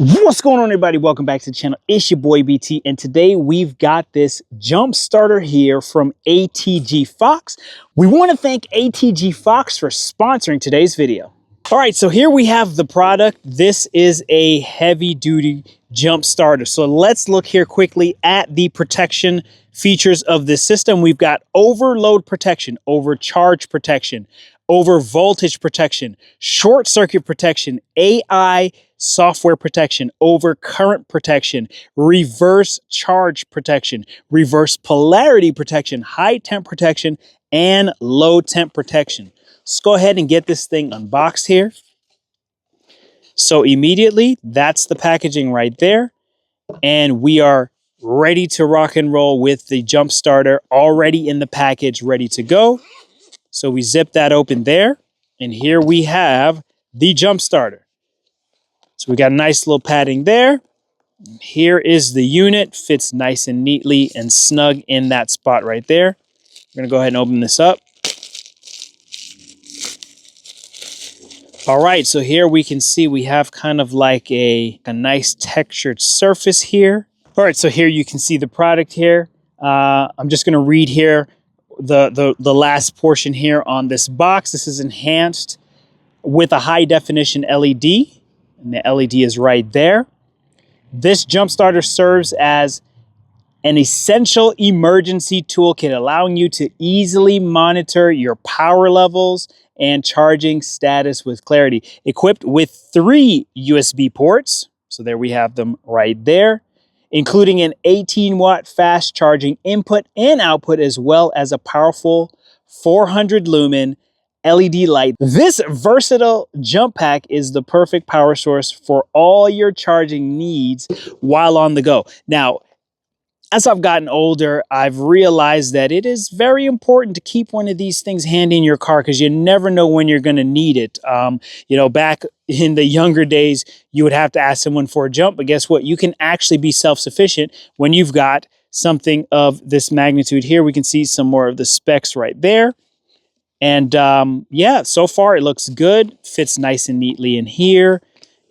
What's going on, everybody? Welcome back to the channel. It's your boy BT, and today we've got this jump starter here from ATGFox. We want to thank ATGFox for sponsoring today's video. All right, so here we have the product. This is a heavy-duty jump starter. So let's look here quickly at the protection features of this system. We've got overload protection, overcharge protection, over voltage protection, short circuit protection, AI software protection, over current protection, reverse charge protection, reverse polarity protection, high temp protection, and low temp protection. Let's go ahead and get this thing unboxed here. So immediately, that's the packaging right there. And we are ready to rock and roll with the jump starter already in the package, ready to go. So we zip that open there. And here we have the jump starter. So we got a nice little padding there. Here is the unit, fits nice and neatly and snug in that spot right there. We're gonna go ahead and open this up. All right, so here we can see we have kind of like a nice textured surface here. All right, so here you can see the product here. I'm just gonna read here the last portion here on this box. This is enhanced with a high definition LED, and the LED is right there. This jump starter serves as an essential emergency toolkit, allowing you to easily monitor your power levels and charging status with clarity. Equipped with 3 USB ports, so there we have them right there, including an 18-watt fast charging input and output, as well as a powerful 400 lumen LED light. This versatile jump pack is the perfect power source for all your charging needs while on the go. Now, as I've gotten older, I've realized that it is very important to keep one of these things handy in your car because you never know when you're going to need it. You know, back in the younger days, you would have to ask someone for a jump, but guess what? You can actually be self-sufficient when you've got something of this magnitude here. We can see some more of the specs right there. And yeah, so far it looks good, fits nice and neatly in here.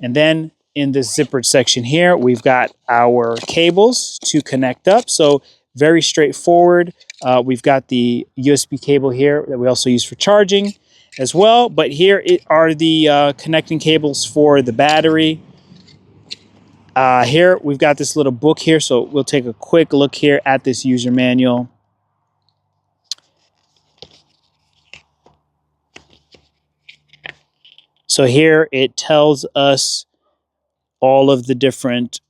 And then in this zippered section here, we've got our cables to connect up. So very straightforward. We've got the USB cable here that we also use for charging as well. But here are the connecting cables for the battery. Here we've got this little book here. So we'll take a quick look here at this user manual. So here it tells us all of the different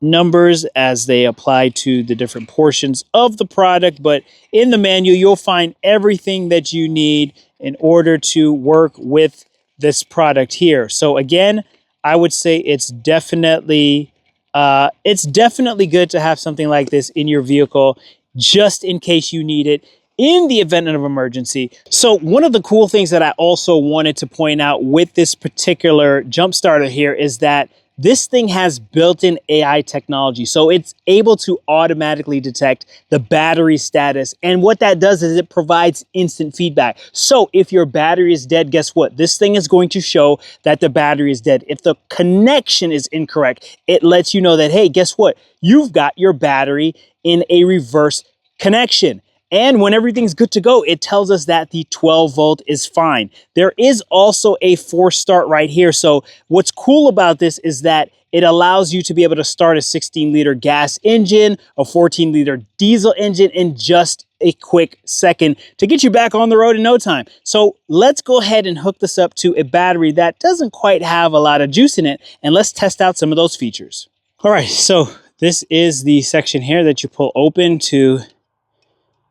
numbers as they apply to the different portions of the product. But in the manual, you'll find everything that you need in order to work with this product here. So again, I would say it's definitely good to have something like this in your vehicle just in case you need it in the event of emergency. So one of the cool things that I also wanted to point out with this particular jump starter here is that this thing has built-in AI technology. So it's able to automatically detect the battery status. And what that does is it provides instant feedback. So if your battery is dead, guess what? This thing is going to show that the battery is dead. If the connection is incorrect, it lets you know that, hey, guess what? You've got your battery in a reverse connection. And when everything's good to go, it tells us that the 12 volt is fine. There is also a force start right here. So what's cool about this is that it allows you to be able to start a 16-liter gas engine, a 14-liter diesel engine in just a quick second to get you back on the road in no time. So let's go ahead and hook this up to a battery that doesn't quite have a lot of juice in it, and let's test out some of those features. All right, so this is the section here that you pull open to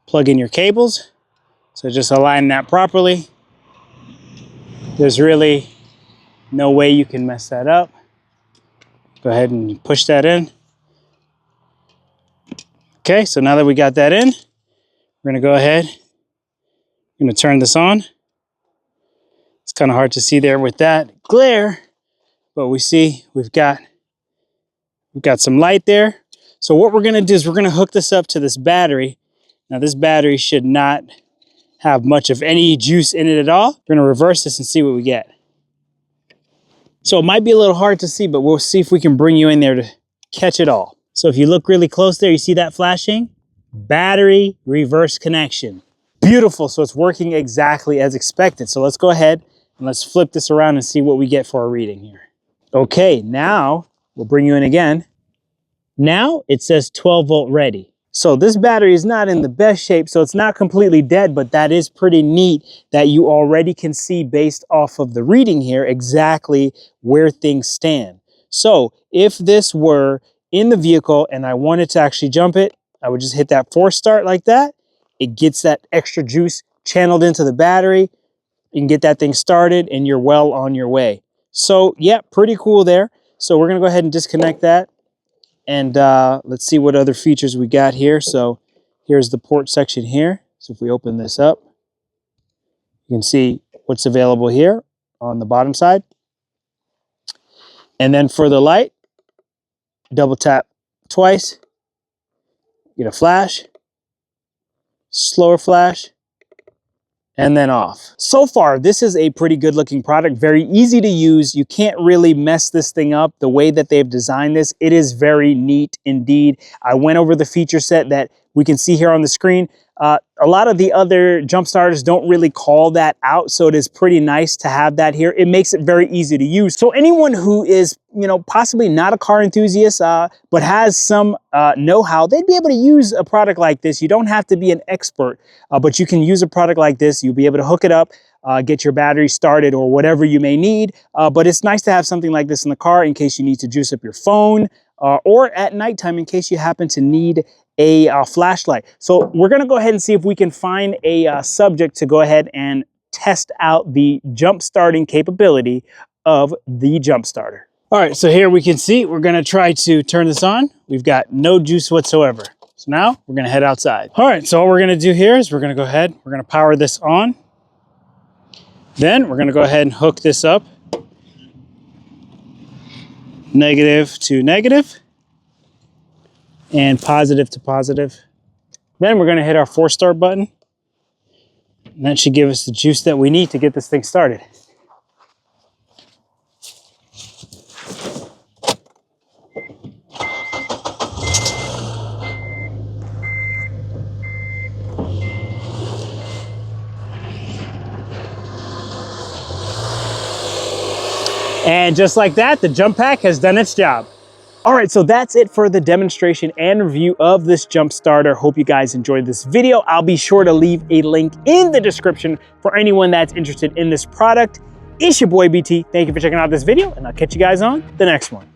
plug in your cables. So just align that properly. There's really no way you can mess that up. Go ahead and push that in. Okay, so now that we got that in, we're gonna go ahead, I'm gonna turn this on. It's kind of hard to see there with that glare, but we see we've got some light there. So what we're gonna do is we're gonna hook this up to this battery. Now this battery should not have much of any juice in it at all. We're gonna reverse this and see what we get. So it might be a little hard to see, but we'll see if we can bring you in there to catch it all. So if you look really close there, you see that flashing? Battery reverse connection. Beautiful, so it's working exactly as expected. So let's go ahead and let's flip this around and see what we get for our reading here. Okay, now we'll bring you in again. Now it says 12 volt ready. So this battery is not in the best shape, so it's not completely dead, but that is pretty neat that you already can see based off of the reading here exactly where things stand. So if this were in the vehicle and I wanted to actually jump it, I would just hit that force start like that. It gets that extra juice channeled into the battery. You can get that thing started and you're well on your way. So yeah, pretty cool there. So we're gonna go ahead and disconnect that. And let's see what other features we got here. So here's the port section here. So if we open this up, you can see what's available here on the bottom side. And then for the light, double tap twice, get a flash, slower flash, and then off. So far, this is a pretty good looking product, very easy to use. You can't really mess this thing up the way that they've designed this. It is very neat indeed. I went over the feature set that we can see here on the screen. A lot of the other jump starters don't really call that out, so it is pretty nice to have that here. It makes it very easy to use. So anyone who is, possibly not a car enthusiast, but has some know-how, they'd be able to use a product like this. You don't have to be an expert, but you can use a product like this. You'll be able to hook it up, get your battery started or whatever you may need. But it's nice to have something like this in the car in case you need to juice up your phone, or at nighttime in case you happen to need a flashlight. So we're gonna go ahead and see if we can find a subject to go ahead and test out the jump starting capability of the jump starter. All right, so here we can see, we're gonna try to turn this on. We've got no juice whatsoever. So now we're gonna head outside. All right, so all we're gonna do here is we're gonna go ahead, we're gonna power this on. Then we're gonna go ahead and hook this up. Negative to negative. And positive to positive. Then we're going to hit our force start button. And that should give us the juice that we need to get this thing started. And just like that, the jump pack has done its job. All right, so that's it for the demonstration and review of this jump starter. Hope you guys enjoyed this video. I'll be sure to leave a link in the description for anyone that's interested in this product. It's your boy BT. Thank you for checking out this video, and I'll catch you guys on the next one.